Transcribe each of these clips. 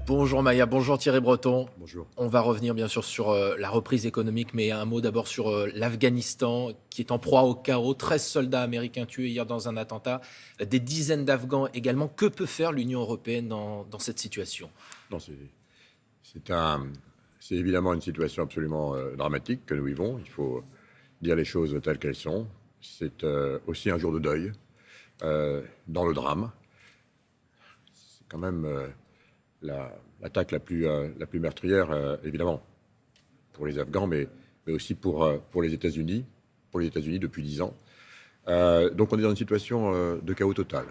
Bonjour Maya, bonjour Thierry Breton. Bonjour. On va revenir bien sûr sur la reprise économique, mais un mot d'abord sur l'Afghanistan qui est en proie au chaos. 13 soldats américains tués hier dans un attentat, des dizaines d'Afghans également. Que peut faire l'Union européenne dans cette situation? Non, c'est un, c'est évidemment une situation absolument dramatique que nous vivons. Il faut dire les choses telles qu'elles sont. C'est aussi un jour de deuil dans le drame. C'est quand même l'attaque la plus meurtrière, évidemment, pour les Afghans, mais aussi pour les États-Unis, depuis 10 ans. Donc on est dans une situation de chaos total.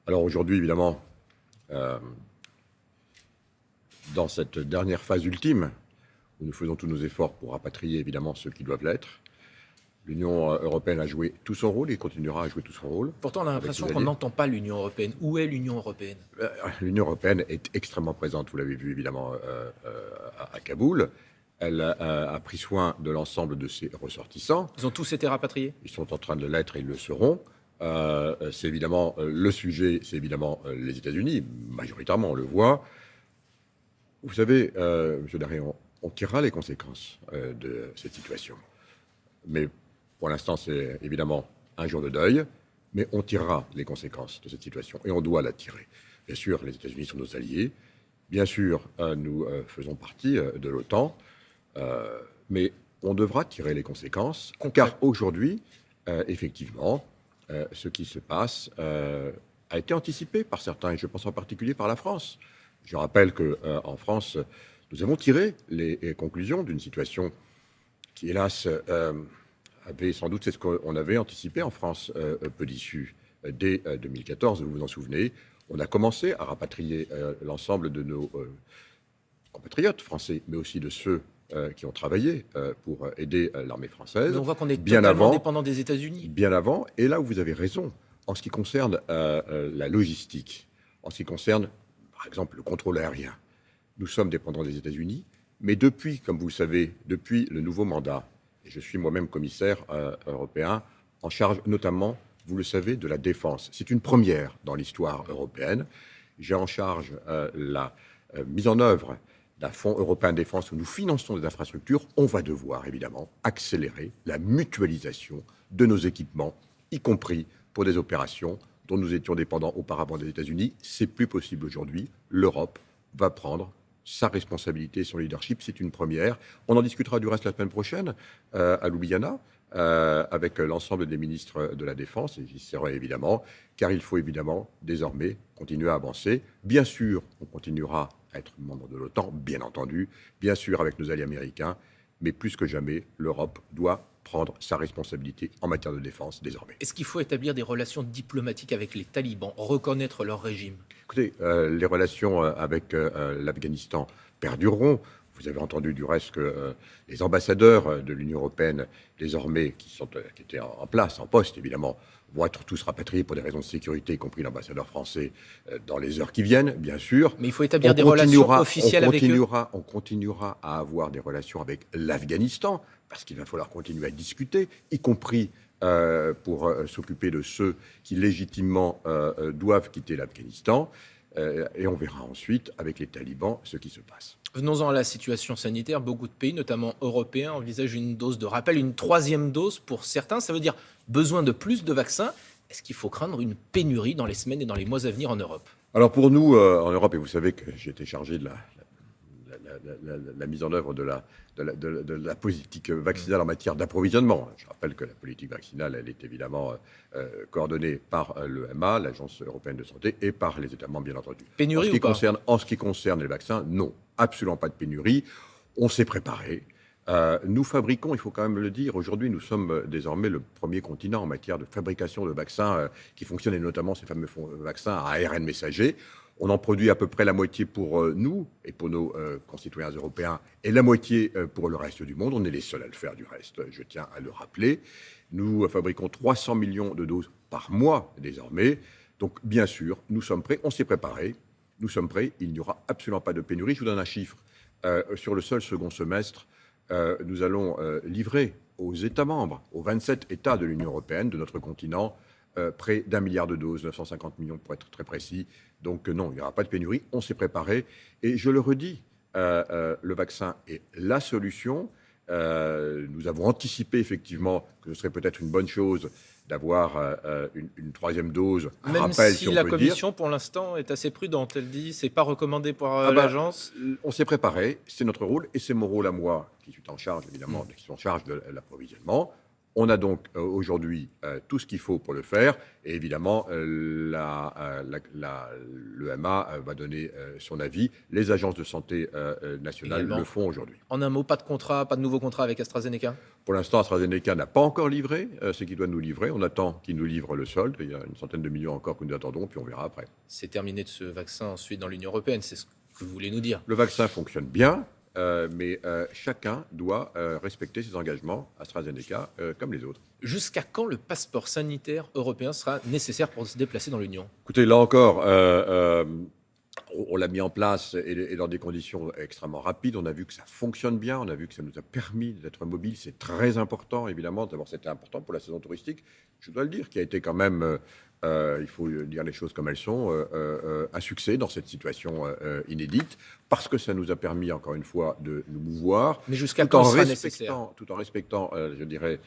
Alors aujourd'hui, évidemment, euh, dans cette dernière phase ultime, où nous faisons tous nos efforts pour rapatrier évidemment ceux qui doivent l'être, l'Union européenne a joué tout son rôle et continuera à jouer tout son rôle. Pourtant, on a l'impression qu'on n'entend pas l'Union européenne. Où est l'Union européenne? L'Union européenne est extrêmement présente, vous l'avez vu évidemment à Kaboul. Elle a pris soin de l'ensemble de ses ressortissants. Ils ont tous été rapatriés? Ils sont en train de l'être et ils le seront. C'est évidemment le sujet, c'est évidemment les États-Unis, majoritairement, on le voit. Vous savez, M. Darry, on tirera les conséquences de cette situation. Mais pour l'instant, c'est évidemment un jour de deuil, mais on tirera les conséquences de cette situation et on doit la tirer. Bien sûr, les États-Unis sont nos alliés. Bien sûr, nous faisons partie de l'OTAN, mais on devra tirer les conséquences, car aujourd'hui, effectivement, ce qui se passe a été anticipé par certains, et je pense en particulier par la France. Je rappelle qu'en France, nous avons tiré les conclusions d'une situation qui, hélas, avait sans doute, c'est ce qu'on avait anticipé en France, peu d'issue. Dès 2014, vous vous en souvenez, on a commencé à rapatrier l'ensemble de nos compatriotes français, mais aussi de ceux qui ont travaillé pour aider l'armée française. Mais on voit qu'on est bien totalement avant, dépendant des États-Unis. Bien avant, et là où vous avez raison, en ce qui concerne la logistique, en ce qui concerne, par exemple, le contrôle aérien, nous sommes dépendants des États-Unis, mais depuis, comme vous le savez, depuis le nouveau mandat, et je suis moi-même commissaire européen, en charge notamment, vous le savez, de la défense. C'est une première dans l'histoire européenne. J'ai en charge la mise en œuvre d'un fonds européen de défense où nous finançons des infrastructures. On va devoir évidemment accélérer la mutualisation de nos équipements, y compris pour des opérations dont nous étions dépendants auparavant des États-Unis. C'est plus possible aujourd'hui. L'Europe va prendre sa responsabilité, son leadership, c'est une première. On en discutera du reste la semaine prochaine à Ljubljana avec l'ensemble des ministres de la Défense, et j'y serai évidemment, car il faut évidemment désormais continuer à avancer. Bien sûr, on continuera à être membre de l'OTAN, bien entendu, bien sûr avec nos alliés américains, mais plus que jamais, l'Europe doit prendre sa responsabilité en matière de défense désormais. Est-ce qu'il faut établir des relations diplomatiques avec les talibans, reconnaître leur régime? Écoutez, les relations avec l'Afghanistan perdureront. Vous avez entendu du reste que les ambassadeurs de l'Union européenne, désormais, qui étaient en place, en poste évidemment, vont être tous rapatriés pour des raisons de sécurité, y compris l'ambassadeur français, dans les heures qui viennent, bien sûr. Mais il faut établir des relations officielles avec eux. On continuera à avoir des relations avec l'Afghanistan, parce qu'il va falloir continuer à discuter, y compris pour s'occuper de ceux qui légitimement doivent quitter l'Afghanistan. Et on verra ensuite, avec les talibans, ce qui se passe. Venons-en à la situation sanitaire. Beaucoup de pays, notamment européens, envisagent une dose de rappel, une troisième dose pour certains. Ça veut dire besoin de plus de vaccins. Est-ce qu'il faut craindre une pénurie dans les semaines et dans les mois à venir en Europe? Alors pour nous, en Europe, et vous savez que j'ai été chargé de la mise en œuvre de la politique vaccinale en matière d'approvisionnement. Je rappelle que la politique vaccinale, elle est évidemment coordonnée par l'EMA, l'Agence européenne de santé, et par les États membres, bien entendu. Pénurie ou pas? En ce qui concerne les vaccins, non, absolument pas de pénurie. On s'est préparé. Nous fabriquons, il faut quand même le dire, aujourd'hui nous sommes désormais le premier continent en matière de fabrication de vaccins qui fonctionnent, et notamment ces fameux vaccins à ARN messager. On en produit à peu près la moitié pour nous et pour nos concitoyens européens, et la moitié pour le reste du monde. On est les seuls à le faire du reste, je tiens à le rappeler. Nous fabriquons 300 millions de doses par mois désormais. Donc bien sûr, nous sommes prêts, on s'est préparé, nous sommes prêts, il n'y aura absolument pas de pénurie. Je vous donne un chiffre. Sur le seul second semestre, nous allons livrer aux États membres, aux 27 États de l'Union européenne, de notre continent, près d'1 milliard de doses, 950 millions pour être très précis. Donc non, il n'y aura pas de pénurie, on s'est préparé. Et je le redis, le vaccin est la solution. Nous avons anticipé effectivement que ce serait peut-être une bonne chose d'avoir une troisième dose. Même Rappel, si on la peut Commission, pour l'instant, est assez prudente. Elle dit c'est pas recommandé par dire. l'agence. On s'est préparé, c'est notre rôle et c'est mon rôle à moi qui suis en charge évidemment, qui suis en charge de l'approvisionnement. On a donc aujourd'hui tout ce qu'il faut pour le faire et évidemment l'EMA va donner son avis. Les agences de santé nationales Également. le font aujourd'hui. En un mot, pas de nouveau contrat avec AstraZeneca? Pour l'instant, AstraZeneca n'a pas encore livré ce qu'il doit nous livrer. On attend qu'il nous livre le solde. Il y a une centaine de millions encore que nous attendons, puis on verra après. C'est terminé de ce vaccin ensuite dans l'Union européenne, c'est ce que vous voulez nous dire. Le vaccin fonctionne bien, mais chacun doit respecter ses engagements, AstraZeneca comme les autres. Jusqu'à quand le passeport sanitaire européen sera nécessaire pour se déplacer dans l'Union? Écoutez, là encore, on l'a mis en place et dans des conditions extrêmement rapides. On a vu que ça fonctionne bien, on a vu que ça nous a permis d'être mobiles. C'est très important, évidemment. D'abord, c'était important pour la saison touristique, je dois le dire, qui a été quand même, il faut dire les choses comme elles sont, un succès dans cette situation inédite, parce que ça nous a permis, encore une fois, de nous mouvoir. Mais jusqu'à quand sera nécessaire? Tout en respectant, je dirais,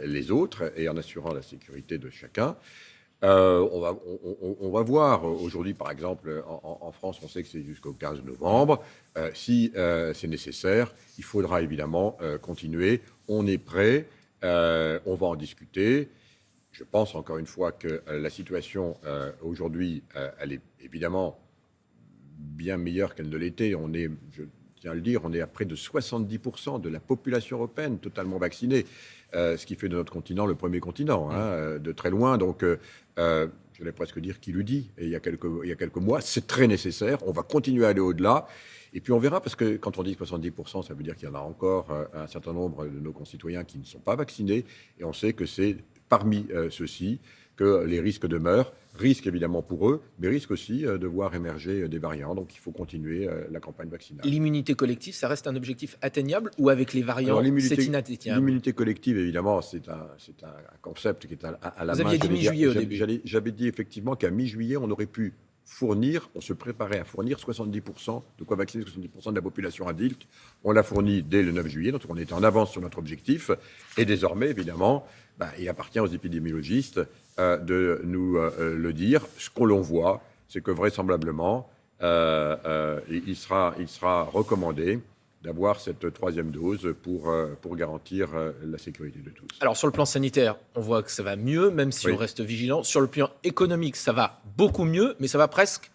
les autres et en assurant la sécurité de chacun. On va voir. Aujourd'hui, par exemple, en France, on sait que c'est jusqu'au 15 novembre. Si c'est nécessaire, il faudra évidemment continuer. On est prêt. On va en discuter. Je pense encore une fois que la situation aujourd'hui, elle est évidemment bien meilleure qu'elle ne l'était. On est, je tiens à le dire, on est à près de 70% de la population européenne totalement vaccinée. Ce qui fait de notre continent le premier continent, de très loin. Donc, je vais presque dire qui le dit. Et il y a quelques mois, c'est très nécessaire. On va continuer à aller au-delà. Et puis on verra, parce que quand on dit 70%, ça veut dire qu'il y en a encore un certain nombre de nos concitoyens qui ne sont pas vaccinés. Et on sait que c'est parmi ceux-ci que les risques demeurent. Risque évidemment pour eux, mais risque aussi de voir émerger des variants. Donc il faut continuer la campagne vaccinale. L'immunité collective, ça reste un objectif atteignable ou avec les variants, c'est inatteignable? L'immunité collective, évidemment, c'est un concept qui est à la main. Vous aviez dit mi-juillet au début. J'avais dit effectivement qu'à mi-juillet, on aurait pu fournir, on se préparait à fournir 70%, de quoi vacciner 70% de la population adulte. On l'a fourni dès le 9 juillet, donc on était en avance sur notre objectif. Et désormais, évidemment, il appartient aux épidémiologistes de nous le dire. Ce que l'on voit, c'est que vraisemblablement, il sera recommandé d'avoir cette troisième dose pour garantir la sécurité de tous. Alors sur le plan sanitaire, on voit que ça va mieux, même si on reste vigilant. Sur le plan économique, ça va beaucoup mieux, mais ça va presque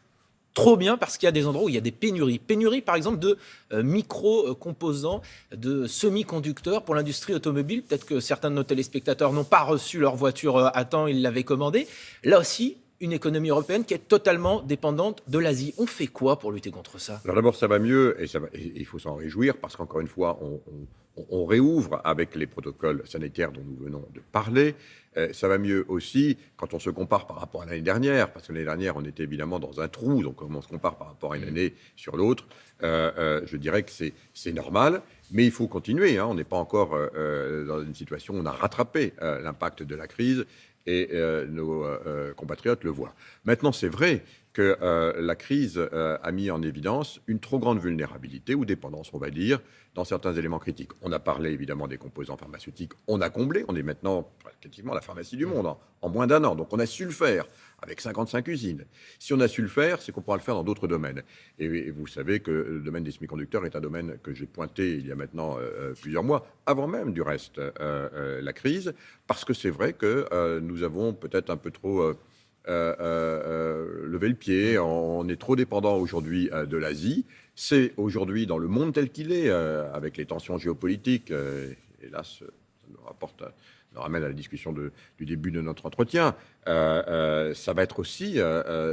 trop bien parce qu'il y a des endroits où il y a des pénuries. Pénuries, par exemple, de micro-composants, de semi-conducteurs pour l'industrie automobile. Peut-être que certains de nos téléspectateurs n'ont pas reçu leur voiture à temps, ils l'avaient commandée. Là aussi, une économie européenne qui est totalement dépendante de l'Asie. On fait quoi pour lutter contre ça? Alors d'abord, ça va mieux et il faut s'en réjouir parce qu'encore une fois, on réouvre avec les protocoles sanitaires dont nous venons de parler. Ça va mieux aussi quand on se compare par rapport à l'année dernière, parce que l'année dernière, on était évidemment dans un trou, donc quand on se compare par rapport à une année sur l'autre, je dirais que c'est normal, mais il faut continuer. On n'est pas encore dans une situation où on a rattrapé l'impact de la crise et nos compatriotes le voient. Maintenant, c'est vrai que la crise a mis en évidence une trop grande vulnérabilité ou dépendance, on va dire, dans certains éléments critiques. On a parlé évidemment des composants pharmaceutiques, on a comblé, on est maintenant pratiquement la pharmacie du monde en moins d'un an, donc on a su le faire avec 55 usines. Si on a su le faire, c'est qu'on pourra le faire dans d'autres domaines. Et vous savez que le domaine des semi-conducteurs est un domaine que j'ai pointé il y a maintenant plusieurs mois, avant même du reste la crise, parce que c'est vrai que nous avons peut-être un peu trop levé le pied, on est trop dépendant aujourd'hui de l'Asie. C'est aujourd'hui dans le monde tel qu'il est, avec les tensions géopolitiques, hélas, ça nous ramène à la discussion du début de notre entretien, ça va être aussi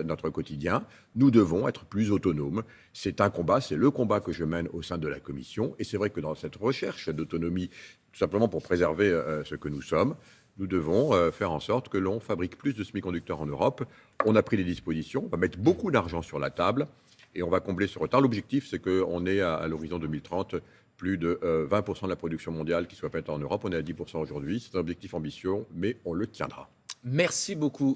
notre quotidien. Nous devons être plus autonomes. C'est un combat, c'est le combat que je mène au sein de la Commission. Et c'est vrai que dans cette recherche d'autonomie, tout simplement pour préserver ce que nous sommes, nous devons faire en sorte que l'on fabrique plus de semi-conducteurs en Europe. On a pris des dispositions, on va mettre beaucoup d'argent sur la table et on va combler ce retard. L'objectif, c'est qu'on ait à l'horizon 2030 plus de 20% de la production mondiale qui soit faite en Europe. On est à 10% aujourd'hui. C'est un objectif ambitieux, mais on le tiendra. Merci beaucoup